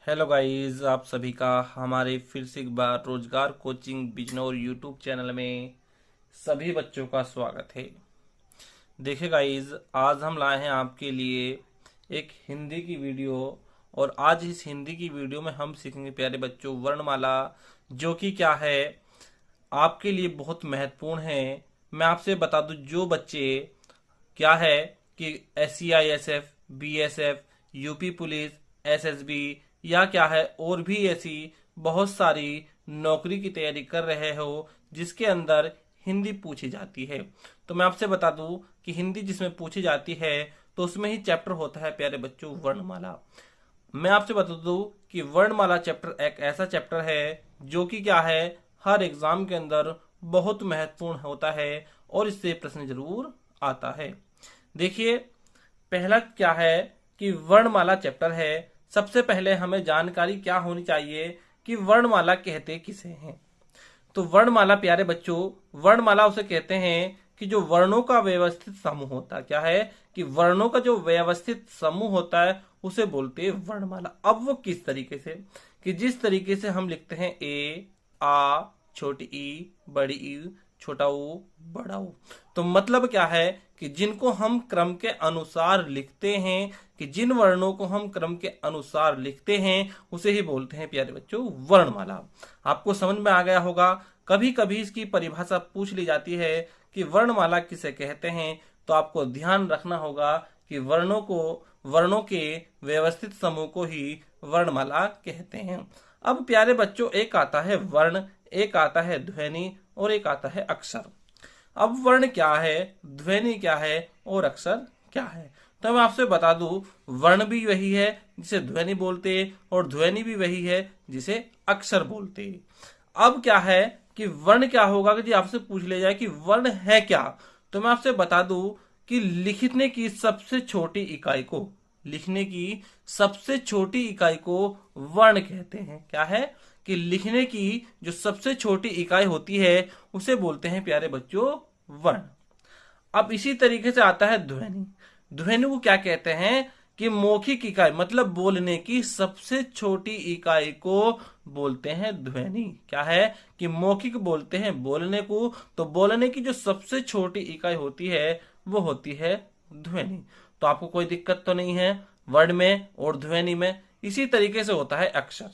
Hello guys, आप सभी का हमारे फिर से एक बार रोजगार कोचिंग बिजनौर यूट्यूब चैनल में सभी बच्चों का स्वागत है। देखिए गाइस, आज हम लाए हैं आपके लिए एक हिंदी की वीडियो। और आज इस हिंदी की वीडियो में हम सीखेंगे प्यारे बच्चों वर्णमाला, जो कि क्या है आपके लिए बहुत महत्वपूर्ण है। मैं आपसे बता दूं, जो बच्चे क्या है कि SCISF, BSF, UP police, SSB या क्या है और भी ऐसी बहुत सारी नौकरी की तैयारी कर रहे हो जिसके अंदर हिंदी पूछी जाती है, तो मैं आपसे बता दूं कि हिंदी जिसमें पूछी जाती है तो उसमें ही चैप्टर होता है प्यारे बच्चों वर्णमाला। मैं आपसे बता दूं कि वर्णमाला चैप्टर एक ऐसा चैप्टर है जो कि क्या है हर एग्जाम के अंदर बहुत महत्वपूर्ण होता है और इससे प्रश्न जरूर आता है। देखिए, पहला क्या है कि वर्णमाला चैप्टर है। सबसे पहले हमें जानकारी क्या होनी चाहिए कि वर्णमाला कहते किसे हैं। तो वर्णमाला प्यारे बच्चों, वर्णमाला उसे कहते हैं कि जो वर्णों का व्यवस्थित समूह होता है, क्या है कि वर्णों का जो व्यवस्थित समूह होता है उसे बोलते हैं वर्णमाला। अब वो किस तरीके से, कि जिस तरीके से हम लिखते हैं ए, आ, छोटी ई, बड़ी ई, छोटा ऊ, बड़ा ऊ। तो मतलब क्या है कि जिनको हम क्रम के अनुसार लिखते हैं, कि जिन वर्णों को हम क्रम के अनुसार लिखते हैं उसे ही बोलते हैं प्यारे बच्चों वर्णमाला। आपको समझ में आ गया होगा। कभी कभी इसकी परिभाषा पूछ ली जाती है कि वर्णमाला किसे कहते हैं, तो आपको ध्यान रखना होगा कि वर्णों के व्यवस्थित समूह को ही वर्णमाला कहते हैं। अब प्यारे बच्चों, एक आता है वर्ण, एक आता है ध्वनि और एक आता है अक्षर। अब वर्ण क्या है, ध्वनि क्या है और अक्षर क्या है, तो मैं आपसे बता दूं, वर्ण भी वही है जिसे ध्वनि बोलते हैं और ध्वनि भी वही है जिसे अक्षर बोलते हैं। अब क्या है कि वर्ण क्या होगा, कि आपसे पूछ लिया जाए कि वर्ण है क्या, तो मैं आपसे बता दूं कि लिखने की सबसे छोटी इकाई को वर्ण कहते हैं। क्या है कि लिखने की जो सबसे छोटी इकाई होती है उसे बोलते हैं प्यारे बच्चों वर्ण। अब इसी तरीके से आता है ध्वनि। ध्वनि को क्या कहते हैं कि मौखिक इकाई, मतलब बोलने की सबसे छोटी इकाई को बोलते हैं ध्वनि। क्या है कि मौखिक बोलते हैं बोलने को, तो बोलने की जो सबसे छोटी इकाई होती है वो होती है ध्वनि। तो आपको कोई दिक्कत तो नहीं है वर्ण में और ध्वनि में। इसी तरीके से होता है अक्षर।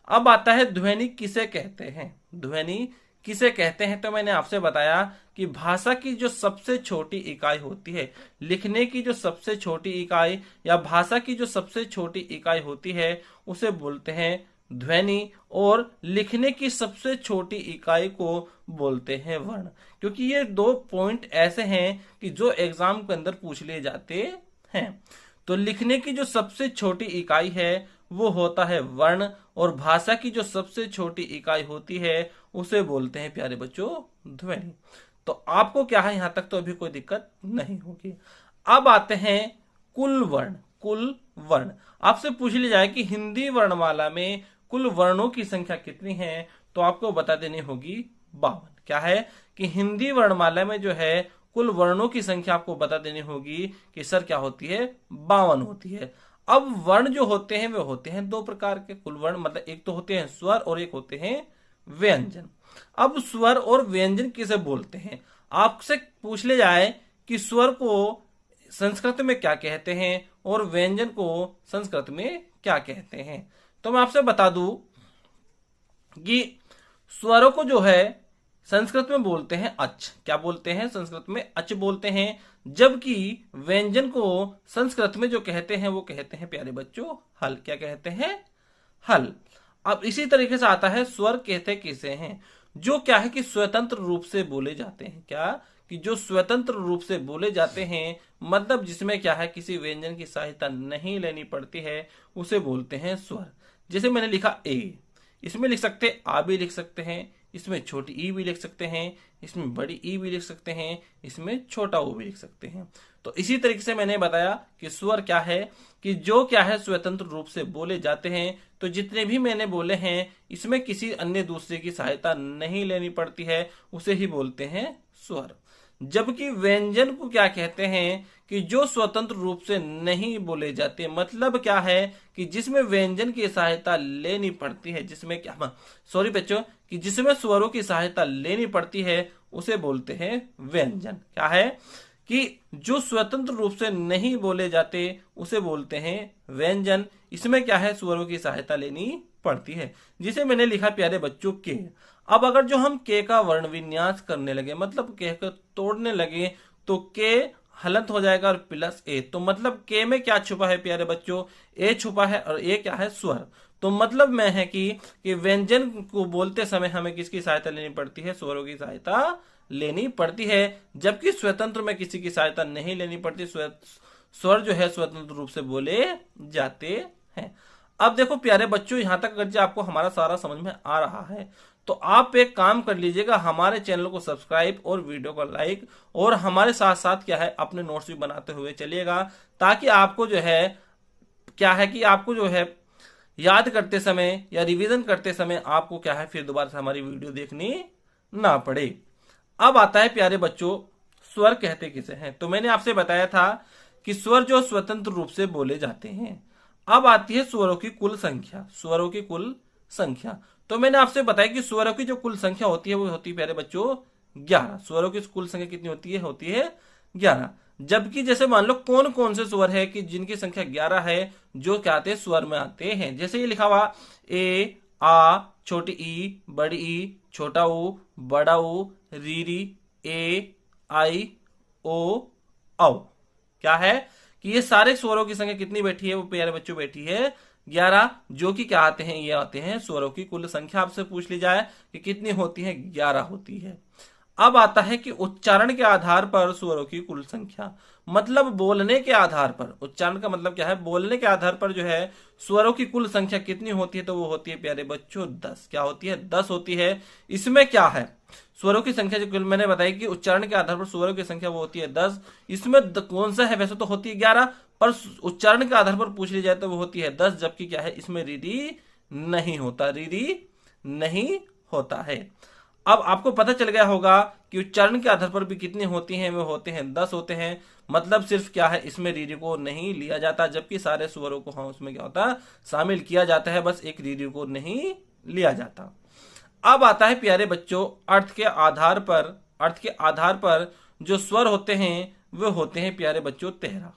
अब आता है ध्वनि किसे कहते हैं। ध्वनि किसे कहते हैं, तो मैंने आपसे बताया कि भाषा की जो सबसे छोटी इकाई होती है, लिखने की जो सबसे छोटी इकाई या भाषा की जो सबसे छोटी इकाई होती है उसे बोलते हैं ध्वनि, और लिखने की सबसे छोटी इकाई को बोलते हैं वर्ण। क्योंकि ये दो पॉइंट ऐसे हैं कि जो एग्जाम के अंदर पूछ लिए जाते हैं। तो लिखने की जो सबसे छोटी इकाई है वो होता है वर्ण, और भाषा की जो सबसे छोटी इकाई होती है उसे बोलते हैं प्यारे बच्चों ध्वनि। तो आपको क्या है, यहां तक तो अभी कोई दिक्कत नहीं होगी। अब आते हैं कुल वर्ण। कुल वर्ण आपसे पूछ लिया जाए कि हिंदी वर्णमाला में कुल वर्णों की संख्या कितनी है, तो आपको बता देनी होगी 52। क्या है कि हिंदी वर्णमाला में जो है कुल वर्णों की संख्या आपको बता देनी होगी कि सर क्या होती है, 52 होती है। अब वर्ण जो होते हैं वे होते हैं दो प्रकार के कुल वर्ण, मतलब एक तो होते हैं स्वर और एक होते हैं व्यंजन। अब स्वर और व्यंजन किसे बोलते हैं, आपसे पूछ ले जाए कि स्वर को संस्कृत में क्या कहते हैं और व्यंजन को संस्कृत में क्या कहते हैं, तो मैं आपसे बता दूं कि स्वरों को जो है संस्कृत में बोलते हैं अच। क्या बोलते हैं, संस्कृत में अच बोलते हैं। जबकि व्यंजन को संस्कृत में जो कहते हैं वो कहते हैं प्यारे बच्चों हल। क्या कहते हैं, हल। अब इसी तरीके से आता है स्वर कहते किसे हैं, जो क्या है कि स्वतंत्र रूप से बोले जाते हैं। क्या कि जो स्वतंत्र रूप से बोले जाते हैं, मतलब जिसमें क्या है किसी व्यंजन की सहायता नहीं लेनी पड़ती है, उसे बोलते हैं स्वर। जैसे मैंने लिखा ए, इसमें लिख सकते हैं आ भी लिख सकते हैं, इसमें छोटी ई भी लिख सकते हैं, इसमें बड़ी ई भी लिख सकते हैं, इसमें छोटा ओ भी लिख सकते हैं। तो इसी तरीके से मैंने बताया कि स्वर क्या है कि जो क्या है स्वतंत्र रूप से बोले जाते हैं। तो जितने भी मैंने बोले हैं इसमें किसी अन्य दूसरे की सहायता नहीं लेनी पड़ती है, उसे ही बोलते हैं स्वर। जबकि व्यंजन को क्या कहते हैं कि जो स्वतंत्र रूप से नहीं बोले जाते। मतलब क्या है कि जिसमें व्यंजन की सहायता लेनी पड़ती है, जिसमें क्या, सॉरी बच्चों, कि जिसमें स्वरों की सहायता लेनी पड़ती है उसे बोलते हैं व्यंजन। क्या है कि जो स्वतंत्र रूप से नहीं बोले जाते उसे बोलते हैं व्यंजन। इसमें क्या है, स्वरों की सहायता लेनी पड़ती है। जिसे मैंने लिखा प्यारे बच्चों के। अब अगर जो हम के का वर्ण विन्यास करने लगे, मतलब के को तोड़ने लगे, तो के हलंत हो जाएगा और प्लस ए। तो मतलब के में क्या छुपा है प्यारे बच्चों, ए छुपा है, और ए क्या है, स्वर। तो मतलब में है कि व्यंजन को बोलते समय हमें किसकी सहायता लेनी पड़ती है, स्वरों की सहायता लेनी पड़ती है। जबकि स्वतंत्र में किसी की सहायता नहीं लेनी पड़ती, स्वर जो है स्वतंत्र रूप से बोले जाते हैं। अब देखो प्यारे बच्चों, यहां तक अगर आपको हमारा सारा समझ में आ रहा है तो आप एक काम कर लीजिएगा, हमारे चैनल को सब्सक्राइब और वीडियो को लाइक, और हमारे साथ साथ क्या है अपने नोट्स भी बनाते हुए चलिएगा, ताकि आपको जो है क्या है कि आपको जो है याद करते समय या रिवीजन करते समय आपको क्या है फिर दोबारा से हमारी वीडियो देखनी ना पड़े। अब आता है प्यारे बच्चों, स्वर कहते किसे हैं। तो मैंने आपसे बताया था कि स्वर जो स्वतंत्र रूप से बोले जाते हैं। अब आती है स्वरों की कुल संख्या। स्वरों की कुल संख्या, तो मैंने आपसे बताया कि स्वरों की जो कुल संख्या होती है वो होती है प्यारे बच्चों 11। स्वरों की कुल संख्या कितनी होती है 11। जबकि जैसे मान लो कौन कौन से स्वर है कि जिनकी संख्या 11 है, जो क्या आते हैं, स्वर में आते हैं। जैसे ये लिखा हुआ ए, आ, छोटी ई, बड़ी ई, छोटा ऊ, बड़ा ऊ, रीरी, ए, आई, ओ, औ। क्या है कि ये सारे स्वरों की संख्या कितनी बैठी है, वो प्यारे बच्चों बैठी है 11, जो कि क्या आते हैं, ये आते हैं स्वरों की कुल संख्या। आपसे पूछ ली जाए कि कितनी होती है, 11 होती है। अब आता है कि उच्चारण के आधार पर स्वरों की कुल संख्या, मतलब बोलने के आधार पर। उच्चारण का मतलब क्या है, बोलने के आधार पर जो है स्वरों की कुल संख्या कितनी होती है, तो वो होती है प्यारे बच्चों 10। क्या होती है, 10 होती है। इसमें क्या है, स्वरों की संख्या जो कुल मैंने बताई कि उच्चारण के आधार पर स्वरों की संख्या वो होती है 10। इसमें कौन सा है, वैसे तो होती है 11, पर उच्चारण के आधार पर पूछ ली जाए तो वो होती है 10। जबकि क्या है, इसमें रीरी नहीं होता, रीरी नहीं होता है। अब आपको पता चल गया होगा कि उच्चारण के आधार पर भी कितनी होती हैं, वे होते हैं 10 होते हैं। मतलब सिर्फ क्या है, इसमें रीरी को नहीं लिया जाता, जबकि सारे स्वरों को हाँ उसमें क्या होता है, शामिल किया जाता है, बस एक रीरी को नहीं लिया जाता। अब आता है प्यारे बच्चों, अर्थ के आधार पर। अर्थ के आधार पर जो स्वर होते हैं वे होते हैं प्यारे बच्चों 13।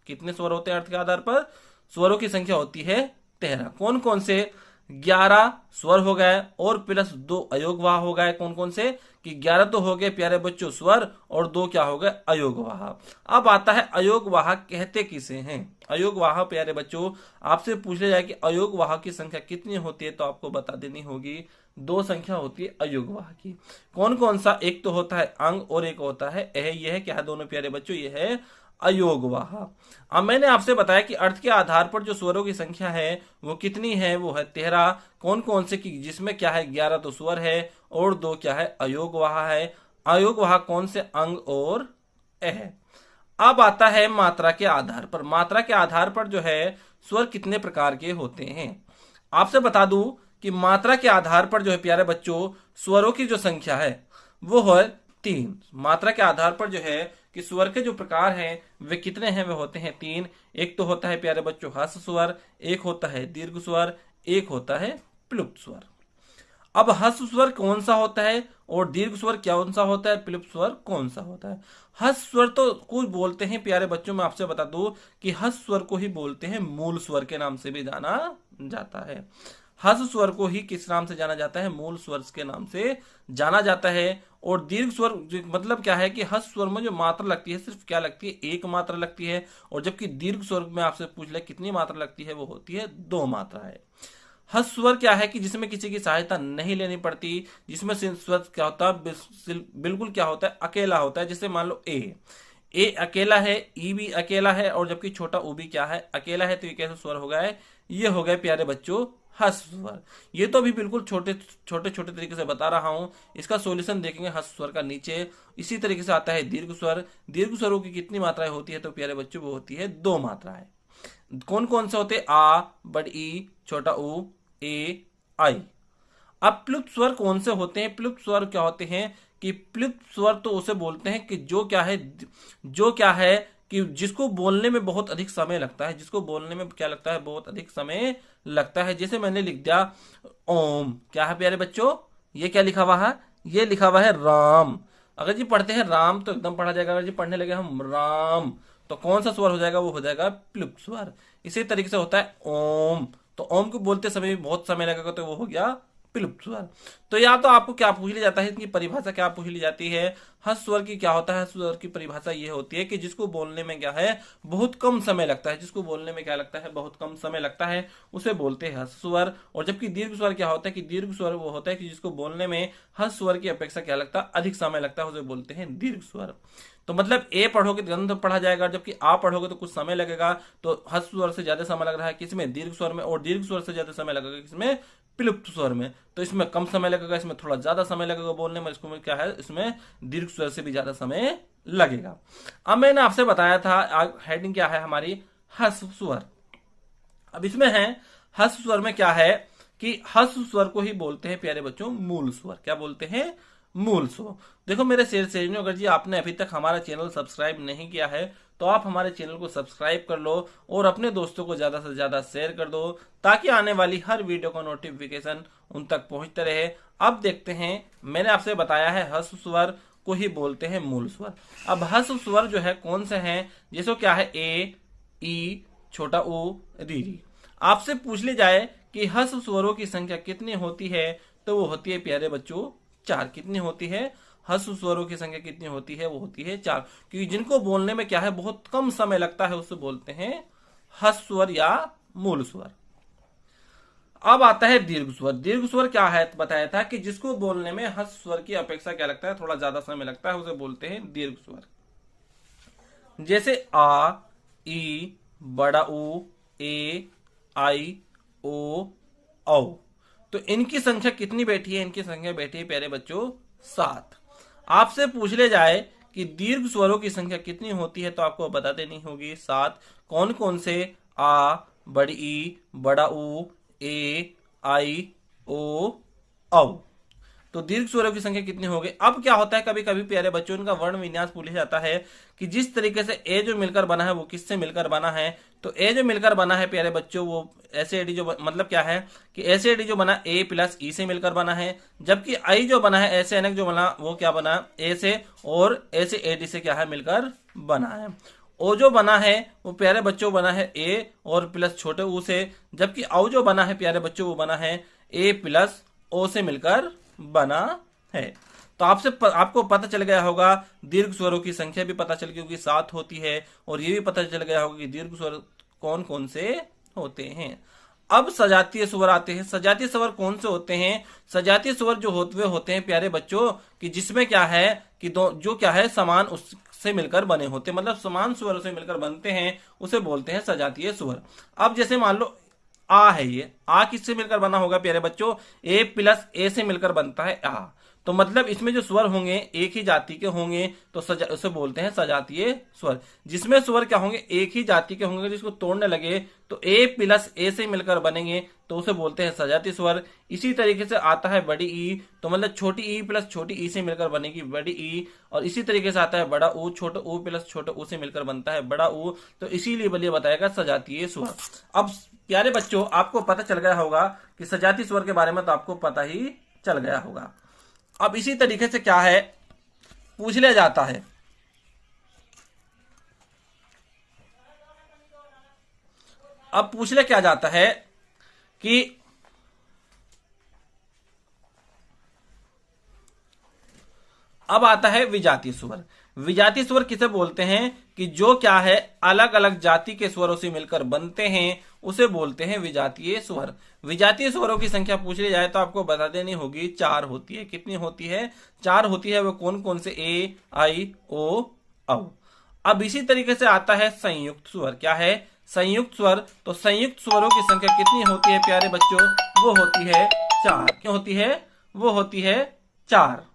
कितने स्वर होते हैं अर्थ के आधार पर, स्वरों की संख्या होती है 13। कौन कौन से, 11 स्वर हो गए और प्लस 2 अयोगवाह हो गए। कौन कौन से, कि 11 तो हो गए प्यारे बच्चों स्वर, और 2 क्या हो गए, अयोगवाह। अब आता है अयोगवाह कहते किसे हैं। अयोगवाह प्यारे बच्चों आपसे पूछ लिया जाए कि अयोगवाह की संख्या कितनी होती है, तो आपको बता देनी होगी 2 संख्या होती है अयोगवाह की। कौन कौन सा, एक तो होता है अंग और एक होता है एह। यह है क्या है दोनों प्यारे बच्चों, यह है अयोगवाह। अब मैंने आपसे बताया कि अर्थ के आधार पर जो स्वरों की संख्या है वो कितनी है, वो है 13। कौन कौन से, कि जिसमें क्या है 11 तो स्वर है और 2 क्या है, अयोगवाह है। अयोगवाह कौन से, अंग और एह। अब आता है मात्रा के आधार पर। मात्रा के आधार पर जो है स्वर कितने प्रकार के होते हैं, आपसे बता दूं कि मात्रा के आधार पर जो है प्यारे बच्चों स्वरों की जो संख्या है वो है 3। मात्रा के आधार पर जो है कि स्वर के जो प्रकार हैं वे कितने हैं, वे होते हैं 3। एक तो होता है प्यारे बच्चों हर्ष स्वर, एक होता है दीर्घ स्वर, एक होता है प्लुप्त स्वर। अब हर्ष स्वर कौन सा होता है और दीर्घ स्वर कौन सा होता है, प्लुप्त स्वर कौन सा होता है। हर्ष स्वर तो कुछ बोलते हैं प्यारे बच्चों, मैं आपसे बता दूं कि हर्ष स्वर को ही बोलते हैं मूल स्वर के नाम से भी जाना जाता है। हर्ष स्वर को ही किस नाम से जाना जाता है, मूल स्वर के नाम से जाना जाता है। और दीर्घ स्वर मतलब क्या है कि हर्ष स्वर में जो मात्रा लगती है सिर्फ क्या लगती है, एक मात्रा लगती है। और जबकि दीर्घ स्वर में आपसे पूछ ले कितनी मात्रा लगती है, वो होती है 2 मात्रा है। हर्ष स्वर क्या है कि जिसमें किसी की सहायता नहीं लेनी पड़ती, जिसमें स्वर क्या होता है, बिल्कुल क्या होता है, अकेला होता है। जैसे मान लो ए अकेला है, ई भी अकेला है, और जबकि छोटा ऊ भी क्या है, अकेला है। तो ये कैसे स्वर हो गए, ये हो गए प्यारे बच्चों हर्ष स्वर। ये तो अभी बिल्कुल छोटे छोटे छोटे तरीके से बता रहा हूं, इसका सॉल्यूशन देखेंगे हर्ष स्वर का नीचे। इसी तरीके से आता है दीर्घ स्वर। दीर्घ स्वरों की कितनी मात्राएं होती है, तो प्यारे बच्चों वो होती है 2 मात्राएं। कौन कौन से होते, आ, बड़ी ई, छोटा ऊ, ए, आई। अब प्लुप्त स्वर कौन से होते हैं, प्लुप्त स्वर क्या होते हैं कि प्लुप्त स्वर तो उसे बोलते हैं कि जो क्या है कि जिसको बोलने में बहुत अधिक समय लगता है, जिसको बोलने में क्या लगता है, बहुत अधिक समय लगता है। जैसे मैंने लिख दिया ओम, क्या है प्यारे बच्चों, ये क्या लिखा हुआ है, ये लिखा हुआ है राम। अगर जी पढ़ते हैं राम तो एकदम पढ़ा जाएगा, अगर जी पढ़ने लगे हम राम तो कौन सा स्वर हो जाएगा, वो हो जाएगा प्लुप्त स्वर। इसी तरीके से होता है ओम, तो ओम को बोलते समय भी बहुत समय लगेगा तो वो हो गया प्लुप्त स्वर। तो या तो आपको क्या पूछ लिया जाता है, इनकी परिभाषा क्या पूछ ली जाती है, हस्त स्वर की क्या होता है, हस्त स्वर की परिभाषा ये होती है कि जिसको बोलने में क्या है बहुत कम समय लगता है, जिसको बोलने में क्या लगता है बहुत कम समय लगता है, उसे बोलते हैं हस्त स्वर। और जबकि दीर्घ स्वर क्या होता है कि दीर्घ स्वर वो होता है कि जिसको बोलने में हस्त स्वर की अपेक्षा क्या लगता है अधिक समय लगता है, उसे बोलते हैं दीर्घ स्वर। तो मतलब ए पढ़ोगे तो गंध पढ़ा जाएगा, जबकि आ पढ़ोगे तो कुछ समय लगेगा। तो हस्त स्वर से ज्यादा समय लग रहा है किसमें, दीर्घ स्वर में, और दीर्घ स्वर से ज्यादा समय लगेगा किसमें, प्लुप्त स्वर में। तो इसमें कम समय लगेगा, इसमें थोड़ा ज्यादा समय लगेगा बोलने में, इसको में क्या है, इसमें दीर्घ स्वर से भी ज्यादा समय लगेगा। अब मैंने आपसे बताया था हेडिंग क्या है हमारी, हस्त स्वर। अब इसमें है हस्त स्वर में क्या है कि हस्त स्वर को ही बोलते हैं प्यारे बच्चों मूल स्वर। क्या बोलते हैं, मूल स्वर। देखो मेरे शेर से अगर जी आपने अभी तक हमारा चैनल सब्सक्राइब नहीं किया है तो आप हमारे चैनल को सब्सक्राइब कर लो और अपने दोस्तों को ज्यादा से ज्यादा शेयर कर दो, ताकि आने वाली हर वीडियो का नोटिफिकेशन उन तक पहुंचते रहे। अब देखते हैं, मैंने आपसे बताया है हस्त स्वर को ही बोलते हैं मूल स्वर। अब हस्त स्वर जो है कौन से हैं, जैसे क्या है ए, ई, छोटा ओ, री। आपसे पूछ ले जाए कि हस्त स्वरों की संख्या कितनी होती है, तो वो होती है प्यारे बच्चों 4। कितनी होती है, हस्त स्वरों की संख्या कितनी होती है, वो होती है 4। क्योंकि जिनको बोलने में क्या है बहुत कम समय लगता है उसे बोलते हैं हस्त स्वर या मूल स्वर। अब आता है दीर्घ स्वर। दीर्घ स्वर क्या है, बताया था कि जिसको बोलने में हस्त स्वर की अपेक्षा क्या लगता है, थोड़ा ज्यादा समय लगता है, उसे बोलते हैं दीर्घ स्वर। जैसे आ, ई, बड़ा ऊ, ए, आई, ओ, औ। तो इनकी संख्या कितनी बैठी है, इनकी संख्या बैठी है प्यारे बच्चों 7। आपसे पूछ ले जाए कि दीर्घ स्वरों की संख्या कितनी होती है, तो आपको बता देनी होगी 7। कौन कौन से, आ, बड़ी ई, बड़ा ऊ, ए, आई, ओ, औ। तो दीर्घ स्वरों की संख्या कितनी होगी। अब क्या होता है कभी कभी प्यारे बच्चों, इनका वर्ण विन्यास पूछा जाता है कि जिस तरीके से ए जो मिलकर बना है वो किससे मिलकर बना है। तो ए जो मिलकर बना है प्यारे बच्चों वो ऐसे एडी जो मतलब क्या है कि ऐसे एडी जो बना ए प्लस ई से मिलकर बना है, जबकि आई जो बना है ऐसे अनेक जो बना वो क्या बना ए से और ऐसे एडी से क्या है मिलकर बना है। ओ जो बना है वो प्यारे बच्चों बना है ए और प्लस छोटे ऊ से, जबकि औ जो बना है प्यारे बच्चों वो बना है ए प्लस ओ से मिलकर बना है। तो आपको पता चल गया होगा, दीर्घ स्वरों की संख्या भी पता चल गई होगी 7 होती है, और ये भी पता चल गया होगा कि दीर्घ स्वर कौन कौन से होते हैं। अब सजातीय स्वर आते हैं। सजातीय स्वर कौन से होते हैं, सजातीय स्वर जो होते हैं प्यारे बच्चों कि जिसमें क्या है कि जो क्या है समान उससे मिलकर बने होते, मतलब समान स्वरों से मिलकर बनते हैं, उसे बोलते हैं सजातीय स्वर। अब जैसे मान लो आ है, ये आ किससे मिलकर बना होगा प्यारे बच्चों, ए प्लस ए से मिलकर बनता है आ। तो मतलब इसमें जो स्वर होंगे एक ही जाति के होंगे, तो उसे बोलते हैं सजातीय स्वर। जिसमें स्वर क्या होंगे एक ही जाति के होंगे, जिसको तोड़ने लगे तो ए प्लस ए से मिलकर बनेंगे, तो उसे बोलते हैं सजातीय स्वर। इसी तरीके से आता है बड़ी ई, तो मतलब छोटी ई प्लस छोटी ई से मिलकर बनेगी बड़ी ई। और इसी तरीके से आता है बड़ा ऊ, छोटा ऊ प्लस छोटा ऊ से मिलकर बनता है बड़ा ऊ। तो इसीलिए बलिए बताएगा सजातीय स्वर। अब प्यारे बच्चों आपको पता चल गया होगा कि सजातीय स्वर के बारे में, तो आपको पता ही चल गया होगा। अब इसी तरीके से क्या है पूछ लिया जाता है, अब पूछ लिया क्या जाता है कि अब आता है विजातीय स्वर। विजातीय स्वर किसे बोलते हैं कि जो क्या है अलग अलग जाति के स्वरों से मिलकर बनते हैं, उसे बोलते हैं विजातीय स्वर। विजातीय स्वरों की संख्या पूछ ली जाए तो आपको बता देनी होगी 4 होती है। कितनी होती है, 4 होती है। वो कौन कौन से, ए, आई, ओ, औ। अब इसी तरीके से आता है संयुक्त स्वर। क्या है, संयुक्त स्वर। तो संयुक्त स्वरों की संख्या कितनी होती है प्यारे बच्चों, वो होती है 4। क्यों होती है, वो होती है 4।